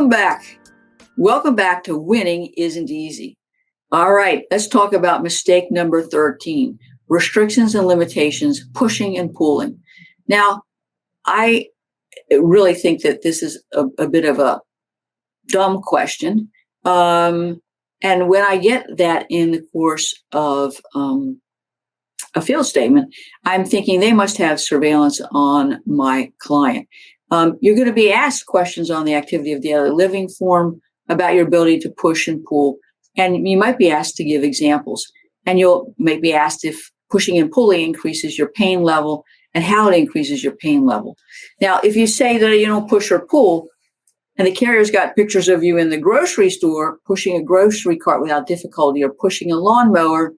Welcome back. Welcome back to Winning Isn't Easy. All right, let's talk about mistake number 13, restrictions and limitations, pushing and pulling. Now, I really think that this is a bit of a dumb question. And when I get that in the course of a field statement, I'm thinking they must have surveillance on my client. You're going to be asked questions on the activity of daily living form about your ability to push and pull, and you might be asked to give examples. And you'll maybe be asked if pushing and pulling increases your pain level and how it increases your pain level. Now, if you say that you don't push or pull, and the carrier's got pictures of you in the grocery store pushing a grocery cart without difficulty or pushing a lawnmower,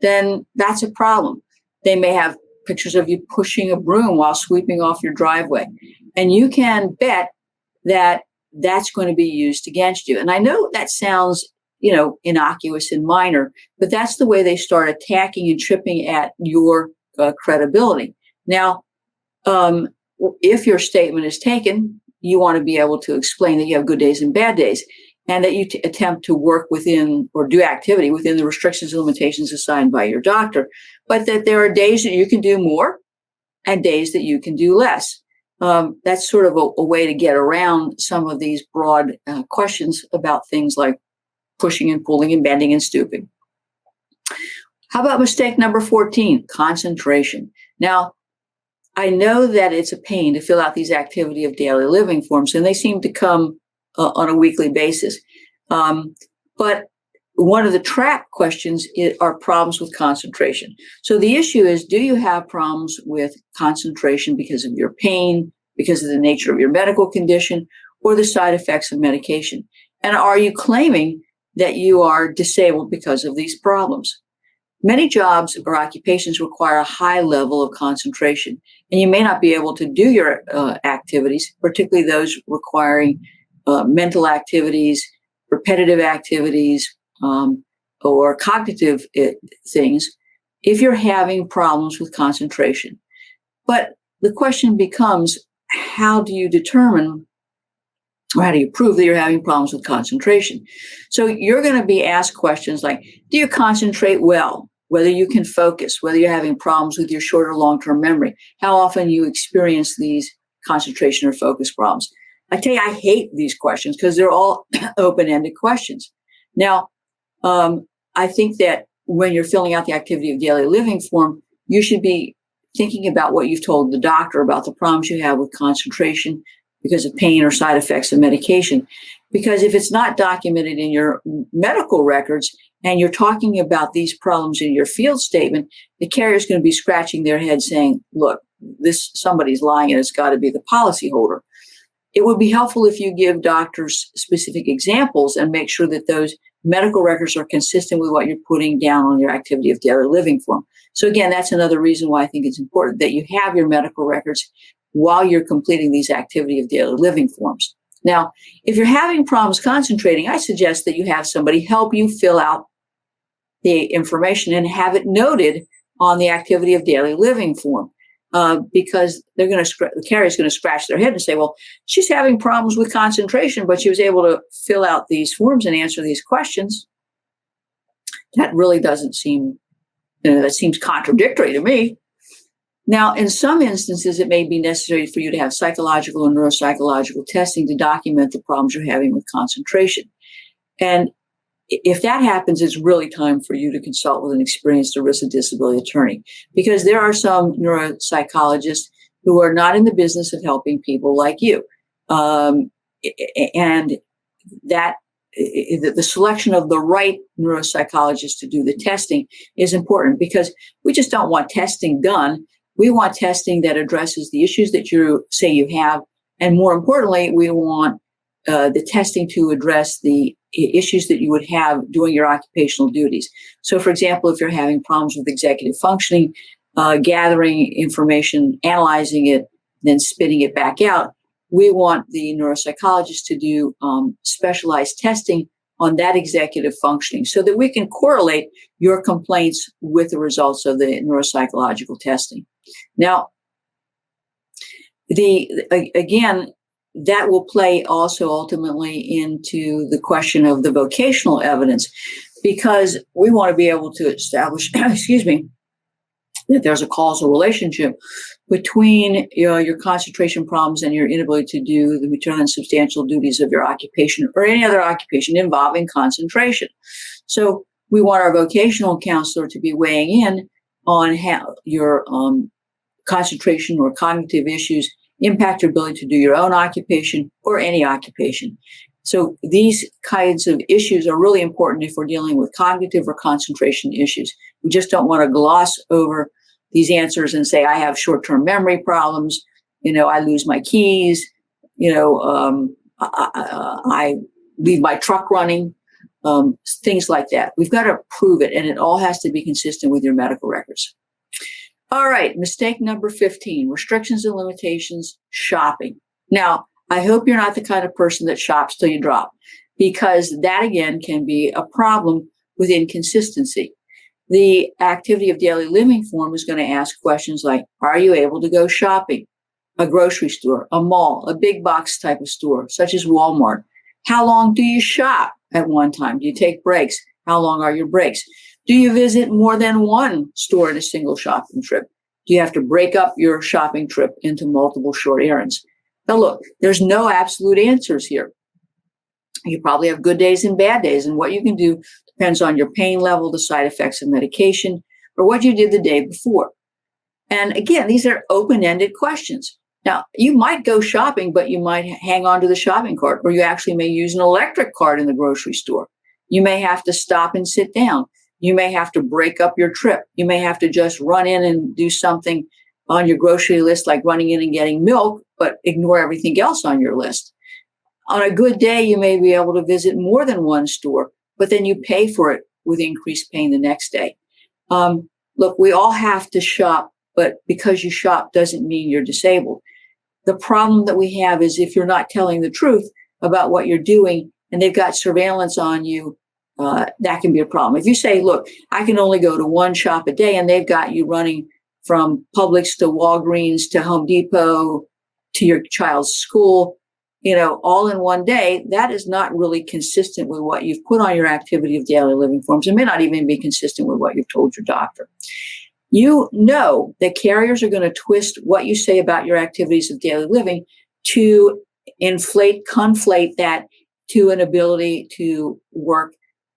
then that's a problem. They may have pictures of you pushing a broom while sweeping off your driveway. And you can bet that that's going to be used against you. And I know that sounds, innocuous and minor, but that's the way they start attacking and tripping at your credibility. Now, if your statement is taken, you want to be able to explain that you have good days and bad days, and that you attempt to work within or do activity within the restrictions and limitations assigned by your doctor, but that there are days that you can do more and days that you can do less. That's sort of a way to get around some of these broad questions about things like pushing and pulling and bending and stooping. How about mistake number 14, concentration? Now, I know that it's a pain to fill out these activity of daily living forms, and they seem to come on a weekly basis. But one of the trap questions are problems with concentration. So the issue is, do you have problems with concentration because of your pain, because of the nature of your medical condition, or the side effects of medication? And are you claiming that you are disabled because of these problems? Many jobs or occupations require a high level of concentration, and you may not be able to do your activities, particularly those requiring mental activities, repetitive activities, or cognitive things, if you're having problems with concentration. But the question becomes, how do you determine, or how do you prove that you're having problems with concentration? So you're going to be asked questions like, do you concentrate well? Whether you can focus, whether you're having problems with your short or long-term memory, how often you experience these concentration or focus problems. I tell you, I hate these questions because they're all open-ended questions. Now, I think that when you're filling out the activity of daily living form, you should be thinking about what you've told the doctor about the problems you have with concentration because of pain or side effects of medication. Because if it's not documented in your medical records and you're talking about these problems in your field statement, the carrier is going to be scratching their head saying, look, somebody's lying and it's got to be the policyholder. It would be helpful if you give doctors specific examples and make sure that those medical records are consistent with what you're putting down on your activity of daily living form. So again, that's another reason why I think it's important that you have your medical records while you're completing these activity of daily living forms. Now, if you're having problems concentrating, I suggest that you have somebody help you fill out the information and have it noted on the activity of daily living form. Because the carrier is going to scratch their head and say, well, she's having problems with concentration, but she was able to fill out these forms and answer these questions. That really doesn't seem, that seems contradictory to me. Now, in some instances, it may be necessary for you to have psychological and neuropsychological testing to document the problems you're having with concentration. And if that happens, it's really time for you to consult with an experienced ERISA disability attorney, because there are some neuropsychologists who are not in the business of helping people like you. And that the selection of the right neuropsychologist to do the testing is important, because we just don't want testing done. We want testing that addresses the issues that you say you have. And more importantly, we want the testing to address the issues that you would have doing your occupational duties. So, for example, if you're having problems with executive functioning, gathering information, analyzing it, then spitting it back out, we want the neuropsychologist to do specialized testing on that executive functioning so that we can correlate your complaints with the results of the neuropsychological testing. Now, again, that will play also ultimately into the question of the vocational evidence, because we want to be able to establish, excuse me, that there's a causal relationship between your concentration problems and your inability to do the material and substantial duties of your occupation or any other occupation involving concentration. So we want our vocational counselor to be weighing in on how your concentration or cognitive issues impact your ability to do your own occupation or any occupation. So these kinds of issues are really important if we're dealing with cognitive or concentration issues. We just don't want to gloss over these answers and say, I have short-term memory problems, I lose my keys, I leave my truck running, things like that. We've got to prove it, and it all has to be consistent with your medical records. All right, mistake number 15, restrictions and limitations, shopping. Now, I hope you're not the kind of person that shops till you drop, because that, again, can be a problem with inconsistency. The activity of daily living form is going to ask questions like, are you able to go shopping? A grocery store, a mall, a big box type of store, such as Walmart. How long do you shop at one time? Do you take breaks? How long are your breaks? Do you visit more than one store in a single shopping trip? Do you have to break up your shopping trip into multiple short errands? Now, look, there's no absolute answers here. You probably have good days and bad days, and what you can do depends on your pain level, the side effects of medication, or what you did the day before. And again, these are open-ended questions. Now, you might go shopping, but you might hang on to the shopping cart, or you actually may use an electric cart in the grocery store. You may have to stop and sit down. You may have to break up your trip. You may have to just run in and do something on your grocery list, like running in and getting milk, but ignore everything else on your list. On a good day, you may be able to visit more than one store, but then you pay for it with increased pain the next day. Look, we all have to shop, but because you shop doesn't mean you're disabled. The problem that we have is if you're not telling the truth about what you're doing and they've got surveillance on you, that can be a problem. If you say, look, I can only go to one shop a day and they've got you running from Publix to Walgreens to Home Depot to your child's school, all in one day, that is not really consistent with what you've put on your activity of daily living forms. It may not even be consistent with what you've told your doctor. You know that carriers are going to twist what you say about your activities of daily living to conflate that to an ability to work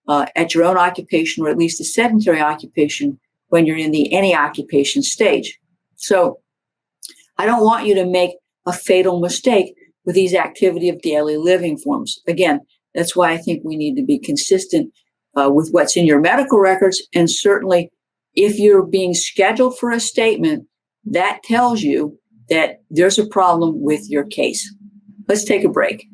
at your own occupation, or at least a sedentary occupation, when you're in the any occupation stage. So I don't want you to make a fatal mistake with these activity of daily living forms. Again, that's why I think we need to be consistent with what's in your medical records. And certainly if you're being scheduled for a statement, that tells you that there's a problem with your case. Let's take a break.